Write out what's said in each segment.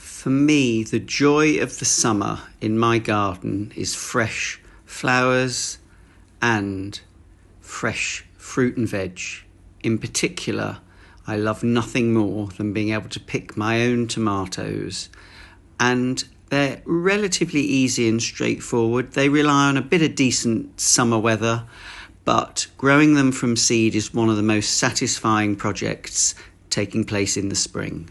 For me, the joy of the summer in my garden is fresh flowers and fresh fruit and veg. In particular, I love nothing more than being able to pick my own tomatoes, and they're relatively easy and straightforward. They rely on a bit of decent summer weather, but growing them from seed is one of the most satisfying projects taking place in the spring.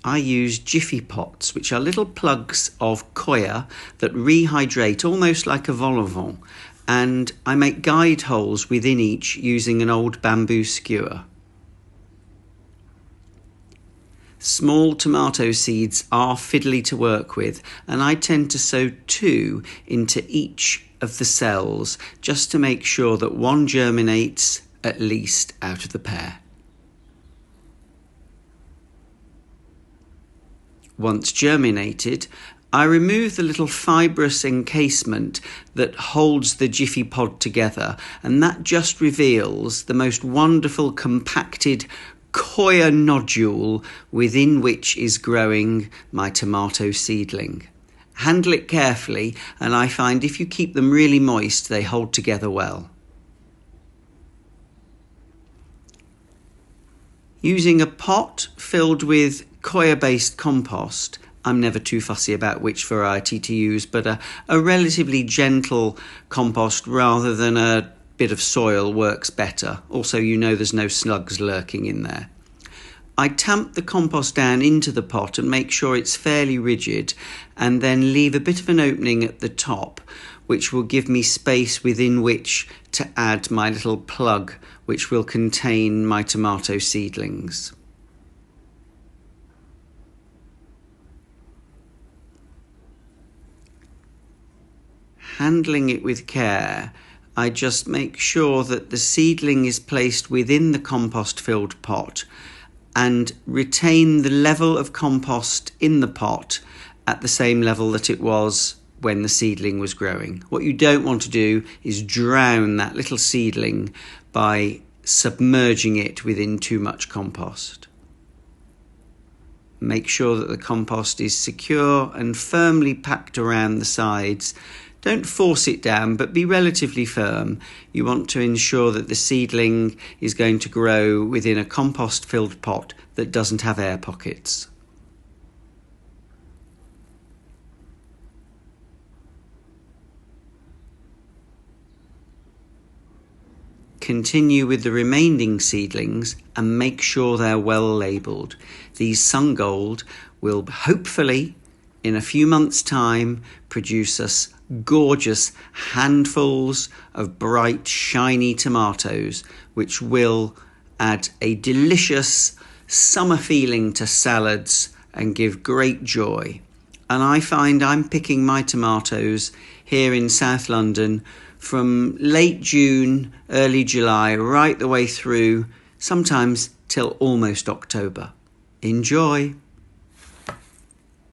I use Jiffy pots, which are little plugs of coir that rehydrate almost like a vol au vent, and I make guide holes within each using an old bamboo skewer. Small tomato seeds are fiddly to work with, and I tend to sow 2 into each of the cells just to make sure that one germinates at least out of the pair. Once germinated, I remove the little fibrous encasement that holds the Jiffy pod together, and that just reveals the most wonderful compacted coir nodule within which is growing my tomato seedling. Handle it carefully, and I find if you keep them really moist, they hold together well. Using a pot filled with coir-based compost, I'm never too fussy about which variety to use, but a relatively gentle compost rather than a bit of soil works better. Also, you know there's no slugs lurking in there. I tamp the compost down into the pot and make sure it's fairly rigid, and then leave a bit of an opening at the top, which will give me space within which to add my little plug, which will contain my tomato seedlings. Handling it with care, I just make sure that the seedling is placed within the compost-filled pot and retain the level of compost in the pot at the same level that it was when the seedling was growing. What you don't want to do is drown that little seedling by submerging it within too much compost. Make sure that the compost is secure and firmly packed around the sides. Don't force it down, but be relatively firm. You want to ensure that the seedling is going to grow within a compost-filled pot that doesn't have air pockets. Continue with the remaining seedlings and make sure they're well labelled. These Sungold will hopefully, in a few months' time, produce us gorgeous handfuls of bright, shiny tomatoes, which will add a delicious summer feeling to salads and give great joy. And I find I'm picking my tomatoes here in South London from late June, early July, right the way through, sometimes till almost October. Enjoy!